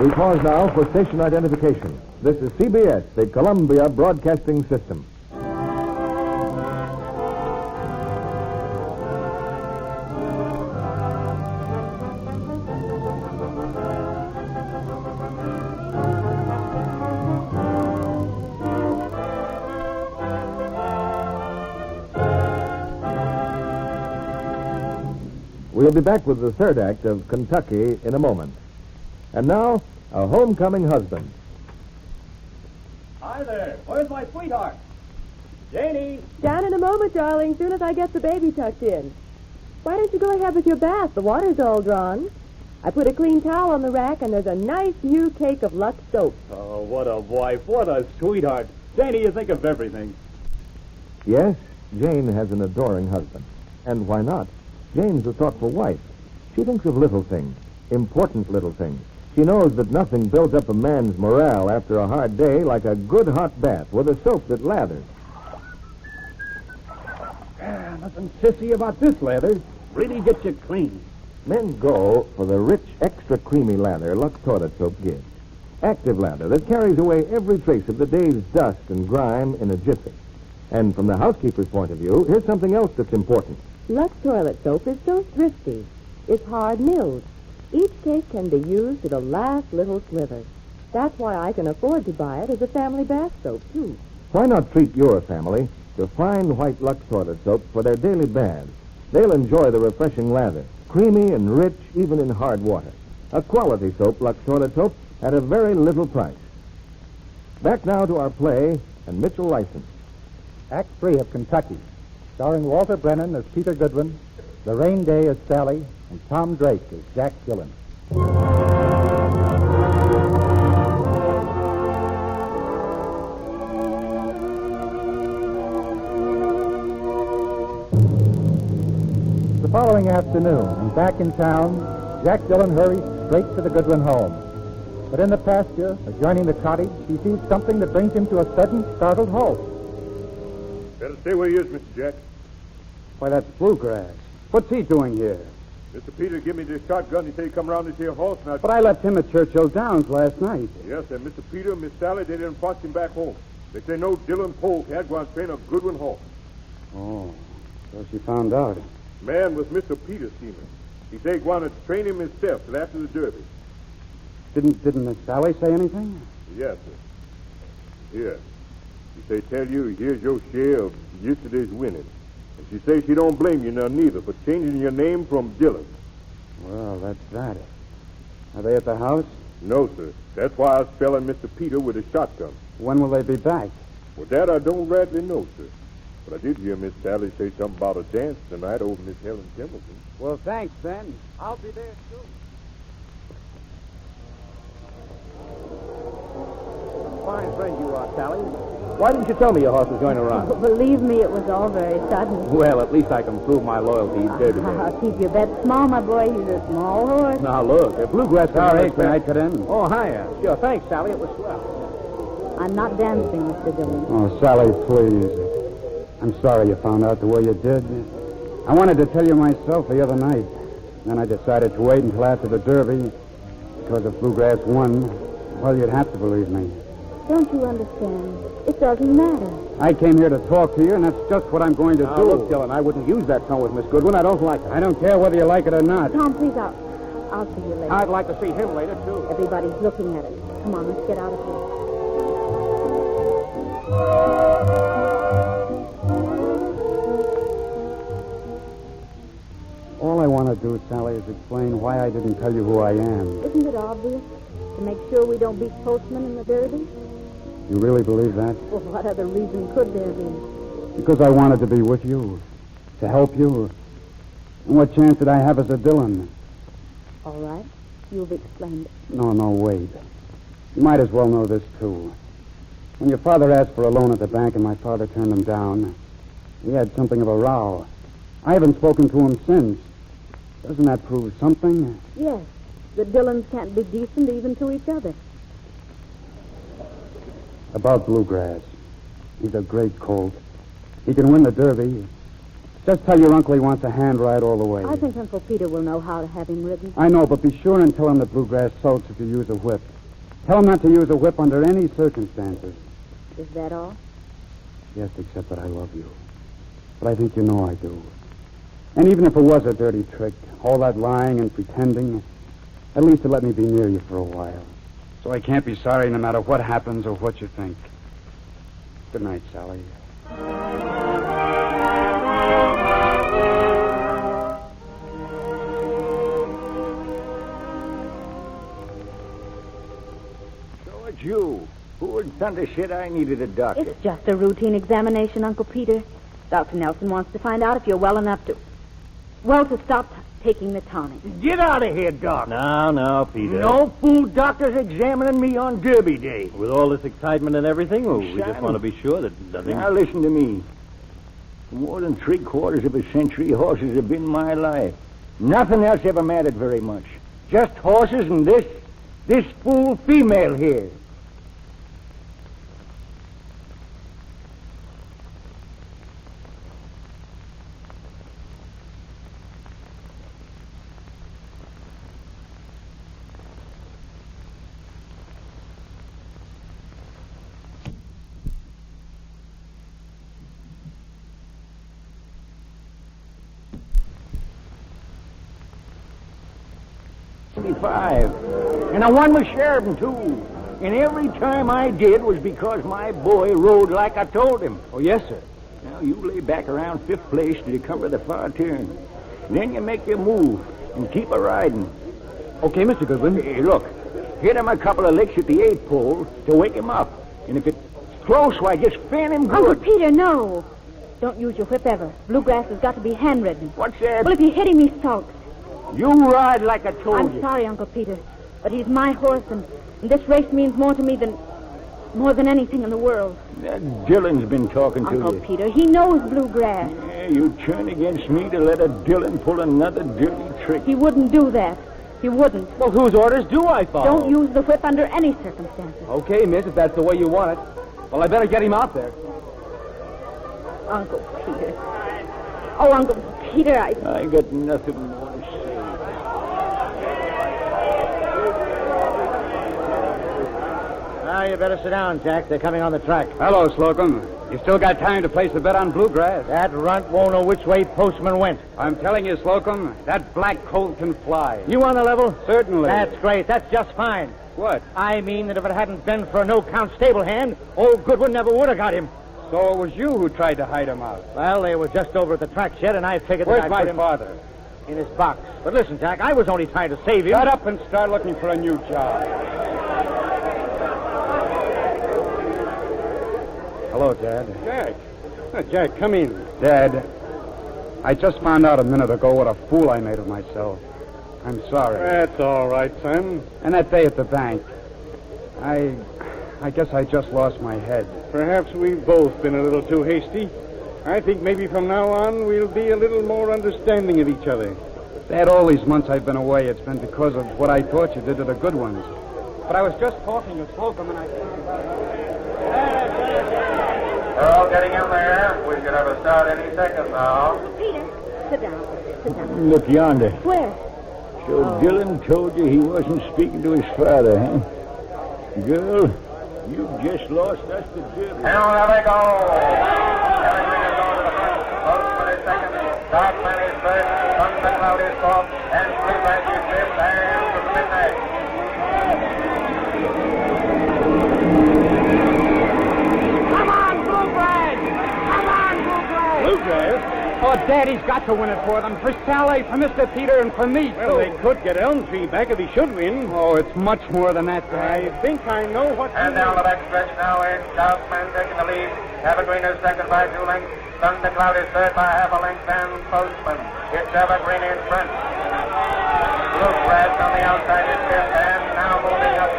We pause now for station identification. This is CBS, the Columbia Broadcasting System. We'll be back with the third act of Kentucky in a moment. And now, a homecoming husband. Hi there. Where's my sweetheart? Janie! Down in a moment, darling, soon as I get the baby tucked in. Why don't you go ahead with your bath? The water's all drawn. I put a clean towel on the rack, and there's a nice new cake of Lux soap. Oh, what a wife. What a sweetheart. Janie, you think of everything. Yes, Jane has an adoring husband. And why not? Jane's a thoughtful wife. She thinks of little things, important little things. She knows that nothing builds up a man's morale after a hard day like a good hot bath with a soap that lathers. Nothing sissy about this lather. Really gets you clean. Men go for the rich, extra creamy lather Lux toilet soap gives. Active lather that carries away every trace of the day's dust and grime in a jiffy. And from the housekeeper's point of view, here's something else that's important. Lux toilet soap is so thrifty. It's hard milled. Each cake can be used to the last little sliver. That's why I can afford to buy it as a family bath soap, too. Why not treat your family to fine white Lux toilet soap for their daily baths? They'll enjoy the refreshing lather, creamy and rich even in hard water. A quality soap, Lux toilet soap, at a very little price. Back now to our play and Mitchell license. Act 3 of Kentucky, starring Walter Brennan as Peter Goodwin, Laraine Day as Sally, and Tom Drake as Jack Gillen. The following afternoon, and back in town, Jack Gillen hurries straight to the Goodwin home. But in the pasture, adjoining the cottage, he sees something that brings him to a sudden, startled halt. Better stay where he is, Mr. Jack. Why, that's Bluegrass. What's he doing here? Mr. Peter give me this shotgun. He said he'd come around this here horse. And But I left him at Churchill Downs last night. Yes, and Mr. Peter and Miss Sally, they didn't force him back home. They say no Dillon Polk had go and train a Goodwin horse. Oh, so she found out. Man was Mr. Peter Seaman. He said he wanted to train him himself till after the Derby. Didn't Miss Sally say anything? Yes, sir. Here. She say tell you here's your share of yesterday's winning. And she say she don't blame you none neither for changing your name from Dillon. Well, that's that. Are they at the house? No, sir. That's why I was spelling Mr. Peter with a shotgun. When will they be back? Well, that I don't rightly know, sir. But I did hear Miss Sally say something about a dance tonight over Miss Helen Templeton. Well, thanks, then. I'll be there, too. Fine friend you are, Sally. Why didn't you tell me your horse was going to run? Believe me, it was all very sudden. Well, at least I can prove my loyalty in Derby. I'll keep your bet small, my boy. He's a small horse. Now, look, if Bluegrass... Sorry, can I cut in? Oh, hiya. Sure, thanks, Sally. It was swell. I'm not dancing, Mr. Dillon. Oh, Sally, please. I'm sorry you found out the way you did. I wanted to tell you myself the other night. Then I decided to wait until after the Derby. Because if Bluegrass won, well, you'd have to believe me. Don't you understand? It doesn't matter. I came here to talk to you, and that's just what I'm going to do. Look, Dillon, I wouldn't use that tone with Miss Goodwin. I don't like it. I don't care whether you like it or not. Tom, please, I'll see you later. I'd like to see him later, too. Everybody's looking at us. Come on, let's get out of here. All I want to do, Sally, is explain why I didn't tell you who I am. Isn't it obvious? To make sure we don't beat Postman in the Derby? You really believe that? Well, what other reason could there be? Because I wanted to be with you, to help you. And what chance did I have as a Dillon? All right. You've explained it. No, wait. You might as well know this, too. When your father asked for a loan at the bank and my father turned him down, we had something of a row. I haven't spoken to him since. Doesn't that prove something? Yes. The Dillons can't be decent even to each other. About Bluegrass. He's a great colt. He can win the Derby. Just tell your uncle he wants a hand ride all the way. I think Uncle Peter will know how to have him ridden. I know, but be sure and tell him that Bluegrass sulks if you use a whip. Tell him not to use a whip under any circumstances. Is that all? Yes, except that I love you. But I think you know I do. And even if it was a dirty trick, all that lying and pretending, at least it let me be near you for a while. So I can't be sorry no matter what happens or what you think. Good night, Sally. So it's you. Who in thunder shit I needed a doctor? It's just a routine examination, Uncle Peter. Dr. Nelson wants to find out if you're well enough to... Well, to stop taking the tonic. Get out of here, Doc. Now, Peter. No fool doctors examining me on Derby Day. With all this excitement and everything, we just want to be sure that nothing... Now, listen to me. For more than 3/4 of a century, horses have been my life. Nothing else ever mattered very much. Just horses and this fool female here. And I won with Sheridan, too. And every time I did was because my boy rode like I told him. Oh, yes, sir. Now, you lay back around 5th place till you cover the far turn. Then you make your move and keep a riding. Okay, Mr. Goodwin. Hey, look, hit him a couple of licks at the 8th pole to wake him up. And if it's close, why, just fan him good. Uncle Peter, no. Don't use your whip ever. Bluegrass has got to be hand-ridden. What's that? Well, if you hit him, he sulks. You ride like I told you. I'm sorry, Uncle Peter, but he's my horse, and this race means more to me than anything in the world. That Dillon's been talking to you. Uncle Peter, he knows Bluegrass. Yeah, you turn against me to let a Dillon pull another dirty trick. He wouldn't do that. He wouldn't. Well, whose orders do I follow? Don't use the whip under any circumstances. Okay, miss, if that's the way you want it. Well, I better get him out there. Uncle Peter. Oh, Uncle Peter, I got nothing more to say. Now you better sit down, Jack. They're coming on the track. Hello, Slocum. You still got time to place a bet on Bluegrass. That runt won't know which way Postman went. I'm telling you, Slocum, that black colt can fly. You on the level? Certainly. That's great. That's just fine. What? I mean that if it hadn't been for a no-count stable hand, old Goodwin never would have got him. So it was you who tried to hide him out. Well, they were just over at the track shed, and I figured Where's that I'd my put him father? in his box. But listen, Jack, I was only trying to save you. Shut up and start looking for a new job. Hello, Dad. Jack. Jack, come in. Dad, I just found out a minute ago what a fool I made of myself. I'm sorry. That's all right, son. And that day at the bank, I guess I just lost my head. Perhaps we've both been a little too hasty. I think maybe from now on we'll be a little more understanding of each other. Dad, all these months I've been away, it's been because of what I thought you did to the good ones. But I was just talking to Slocum and I... They're all getting in there. We should have a start any second now. Peter, sit down. Sit down. Look yonder. Where? So Dillon told you he wasn't speaking to his father, huh? Girl, you just lost us to Derby. Now there they go. Everything is going to the front. Postman is second. Darkman is third. Thundercloud is fourth. And Bluegrass is fifth. And to midnight. Come on, Bluegrass! Come on, Bluegrass! Bluegrass? Oh, Daddy's got to win it for them. For Sally, for Mr. Peter, and for me, Well, they could get Elm Tree back if he should win. Oh, it's much more than that, Dad. I think I know what... And down the back stretch now is Darkman taking the lead. Evergreen is second by 2 lengths. Thundercloud is third by half a length. And Postman. It's Evergreen in front. Bluegrass on the outside is fifth. And now moving up.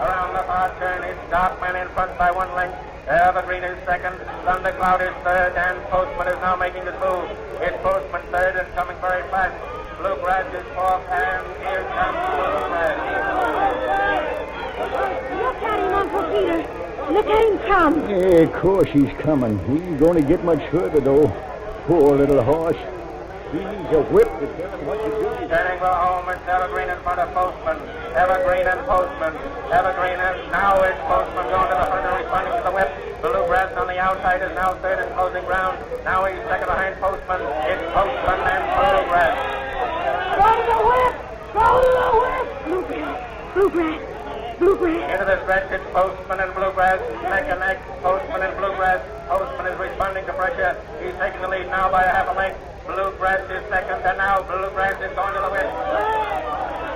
Around the far turn is Darkman in front by 1 length. Evergreen is second. Thundercloud is third. And Postman is now making his move. It's Postman third and coming very fast. Bluegrass is fourth. And here comes Bluegrass. Look at him, Uncle Peter. Look at him come. Yeah, of course he's coming. He ain't going to get much further, though. Poor little horse. He needs a whip to tell him what to do. Turning for home, it's Evergreen in front of Postman. Evergreen and Postman. Evergreen and now it's Postman going to the front and responding to the whip. Bluegrass on the outside is now third and closing ground. Now he's second behind Postman. It's Postman and Bluegrass. Go to the whip! Go to the whip! Bluegrass! Bluegrass! Bluegrass! Into the stretch, it's Postman and Bluegrass. Neck and neck, Postman and Bluegrass. Postman is responding to pressure. He's taking the lead now by a half a length. Bluegrass is second, and now Bluegrass is going to the whip.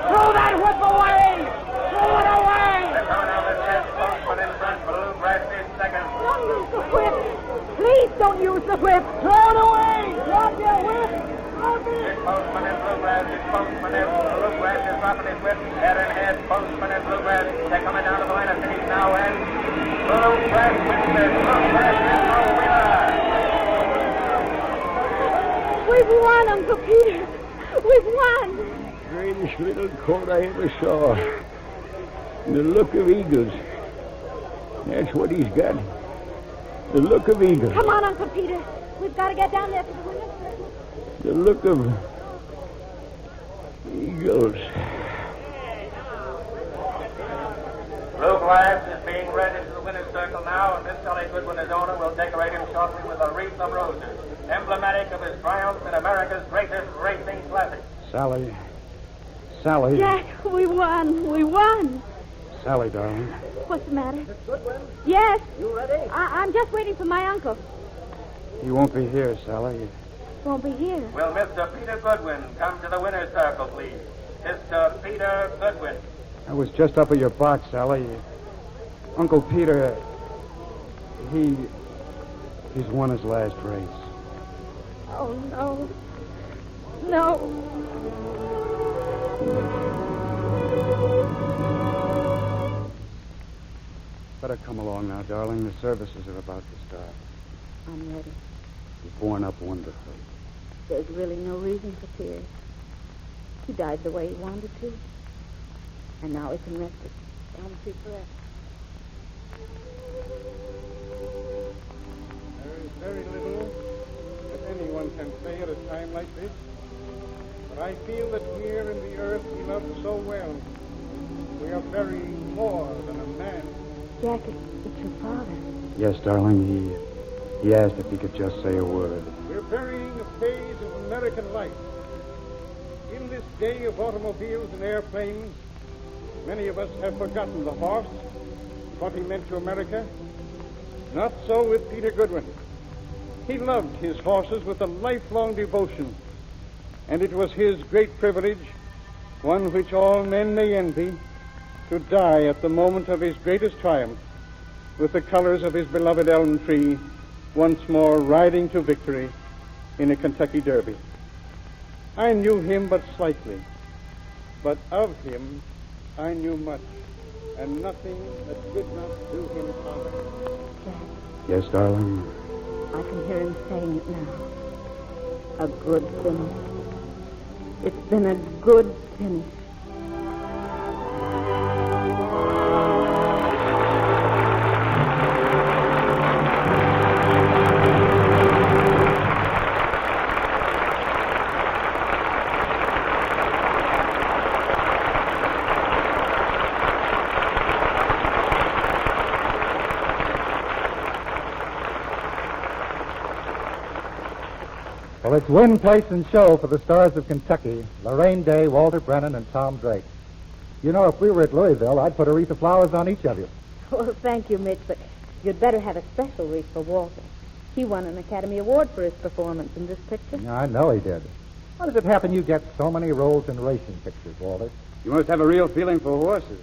Throw that whip away! Throw it away! They're coming out of the stretch. Postman in front. Bluegrass is second. Don't use the whip. Please don't use the whip. Throw it away! Drop your whip! Drop it! Postman in Bluegrass. Postman in Bluegrass is dropping his whip. Head and head. Postman in Bluegrass. They're coming down to the line of finish now, and Bluegrass wins it. Bluegrass is the winner. We've won, Uncle Peter. We've won. Greatest little coat I ever saw. The look of eagles. That's what he's got. The look of eagles. Come on, Uncle Peter. We've got to get down there to the winner's circle. The look of eagles. Blue glass is being read into the winner's circle now, and Miss Sally Goodwin, his owner, will decorate him shortly with a wreath of roses, emblematic of his triumph in America's greatest racing classic. Sally. Jack, we won. We won. Sally, darling. What's the matter? Miss Goodwin, Yes. you ready? I'm just waiting for my uncle. He won't be here, Sally. Won't be here. Will Mr. Peter Goodwin come to the winner's circle, please? Mr. Peter Goodwin. I was just up at your box, Sally. Uncle Peter, he's won his last race. Oh, no. No. Better come along now, darling. The services are about to start. I'm ready. He's borne up wonderfully. There's really no reason for tears. He died the way he wanted to. And now he can rest his elm tree forever. There is very little that anyone can say at a time like this. But I feel that here in the earth he loved so well, we are burying more than a man. Jack, it's your father. Yes, darling, he asked if he could just say a word. We're burying a phase of American life. In this day of automobiles and airplanes, many of us have forgotten the horse, what he meant to America. Not so with Peter Goodwin. He loved his horses with a lifelong devotion, and it was his great privilege, one which all men may envy, to die at the moment of his greatest triumph with the colors of his beloved elm tree once more riding to victory in a Kentucky Derby. I knew him but slightly, but of him I knew much, and nothing that did not do him honor. Jack, Yes, darling? I can hear him saying it now. A good finish. It's been a good finish. Well, it's win, place, and show for the stars of Kentucky, Laraine Day, Walter Brennan, and Tom Drake. You know, if we were at Louisville, I'd put a wreath of flowers on each of you. Well, thank you, Mitch, but you'd better have a special wreath for Walter. He won an Academy Award for his performance in this picture. Yeah, I know he did. How does it happen you get so many roles in racing pictures, Walter? You must have a real feeling for horses.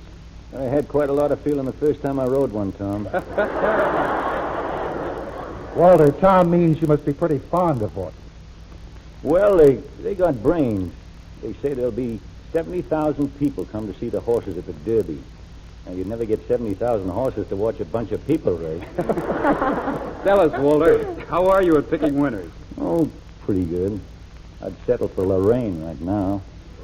I had quite a lot of feeling the first time I rode one, Tom. Walter, Tom means you must be pretty fond of horses. Well, they got brains. They say there'll be 70,000 people come to see the horses at the Derby. Now, you'd never get 70,000 horses to watch a bunch of people race. Tell us, Walter, how are you at picking winners? Oh, pretty good. I'd settle for Laraine right now.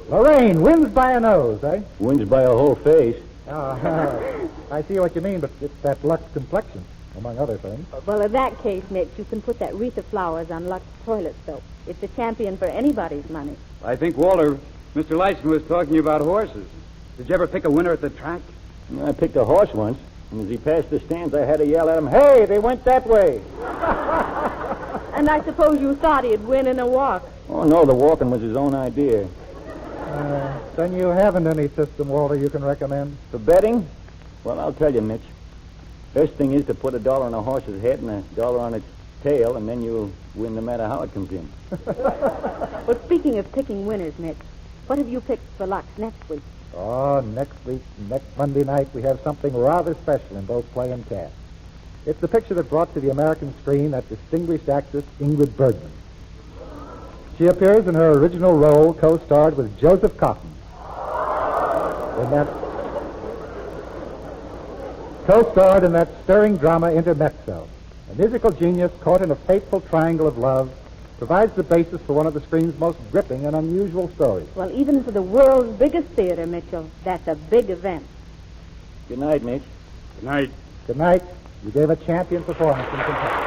Laraine wins by a nose, eh? Wins by a whole face. I see what you mean, but it's that Lux complexion, among other things. Well, in that case, Mitch, you can put that wreath of flowers on Lux toilet soap. It's a champion for anybody's money. I think, Walter, Mr. Lyson was talking about horses. Did you ever pick a winner at the track? I picked a horse once, and as he passed the stands, I had to yell at him, "Hey, they went that way!" And I suppose you thought he'd win in a walk. Oh, no, the walking was his own idea. Then you haven't any system, Walter, you can recommend? For betting? Well, I'll tell you, Mitch. Best thing is to put $1 on a horse's head and $1 on its tail, and then you'll win no matter how it comes in. Well, speaking of picking winners, Mitch, what have you picked for Lux next week? Oh, next Monday night, we have something rather special in both play and cast. It's the picture that brought to the American screen that distinguished actress Ingrid Bergman. She appears in her original role, co-starred with Joseph Cotton. Co-starred in that stirring drama Intermezzo. A musical genius caught in a fateful triangle of love provides the basis for one of the screen's most gripping and unusual stories. Well, even for the world's biggest theater, Mitchell, that's a big event. Good night, Mitch. Good night. Good night. You gave a champion performance in Kentucky.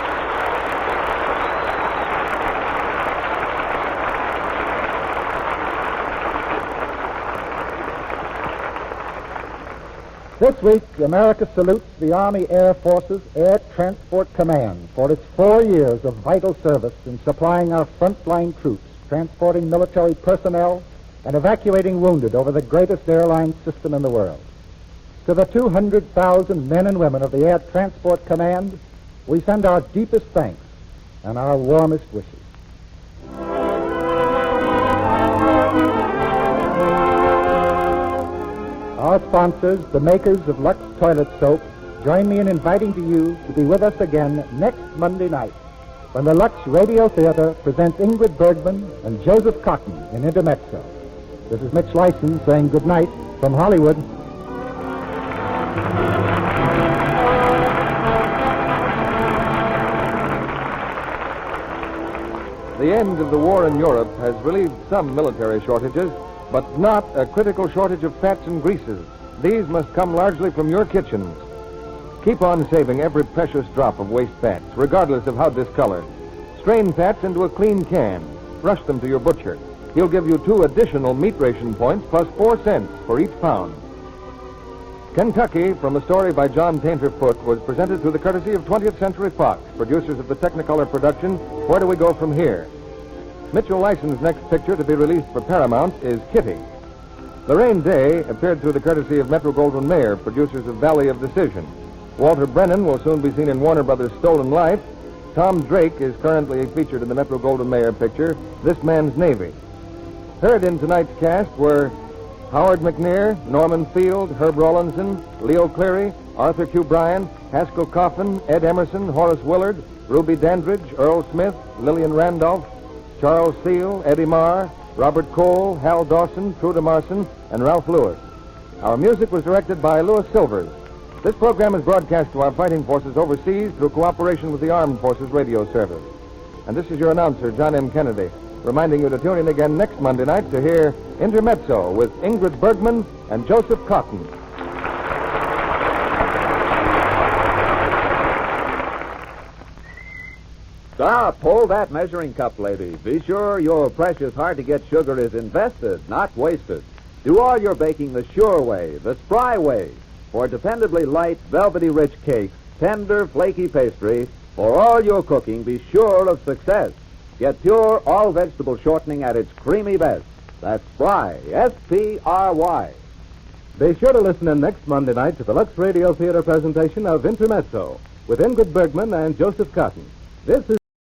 This week, America salutes the Army Air Force's Air Transport Command for its 4 years of vital service in supplying our frontline troops, transporting military personnel, and evacuating wounded over the greatest airline system in the world. To the 200,000 men and women of the Air Transport Command, we send our deepest thanks and our warmest wishes. Our sponsors, the makers of Lux Toilet Soap, join me in inviting you to be with us again next Monday night when the Lux Radio Theatre presents Ingrid Bergman and Joseph Cotton in Intermezzo. This is Mitch Lyson saying good night from Hollywood. The end of the war in Europe has relieved some military shortages, but not a critical shortage of fats and greases. These must come largely from your kitchens. Keep on saving every precious drop of waste fats, regardless of how discolored. Strain fats into a clean can. Rush them to your butcher. He'll give you 2 additional meat ration points plus 4 cents for each pound. Kentucky, from a story by John Painter Foote, was presented through the courtesy of 20th Century Fox, producers of the Technicolor production, Where Do We Go From Here? Mitchell Lyson's next picture to be released for Paramount is Kitty. Laraine Day appeared through the courtesy of Metro-Goldwyn-Mayer, producers of Valley of Decision. Walter Brennan will soon be seen in Warner Brothers' Stolen Life. Tom Drake is currently featured in the Metro-Goldwyn-Mayer picture, This Man's Navy. Heard in tonight's cast were Howard McNear, Norman Field, Herb Rawlinson, Leo Cleary, Arthur Q. Bryan, Haskell Coffin, Ed Emerson, Horace Willard, Ruby Dandridge, Earl Smith, Lillian Randolph, Charles Seal, Eddie Marr, Robert Cole, Hal Dawson, Truda Marson, and Ralph Lewis. Our music was directed by Louis Silvers. This program is broadcast to our fighting forces overseas through cooperation with the Armed Forces Radio Service. And this is your announcer, John M. Kennedy, reminding you to tune in again next Monday night to hear Intermezzo with Ingrid Bergman and Joseph Cotton. Stop! Hold that measuring cup, lady. Be sure your precious hard-to-get sugar is invested, not wasted. Do all your baking the sure way, the spry way. For dependably light, velvety rich cakes, tender, flaky pastry, for all your cooking, be sure of success. Get pure, all-vegetable shortening at its creamy best. That's Spry, S-P-R-Y. Be sure to listen in next Monday night to the Lux Radio Theatre presentation of Intermezzo with Ingrid Bergman and Joseph Cotton. This is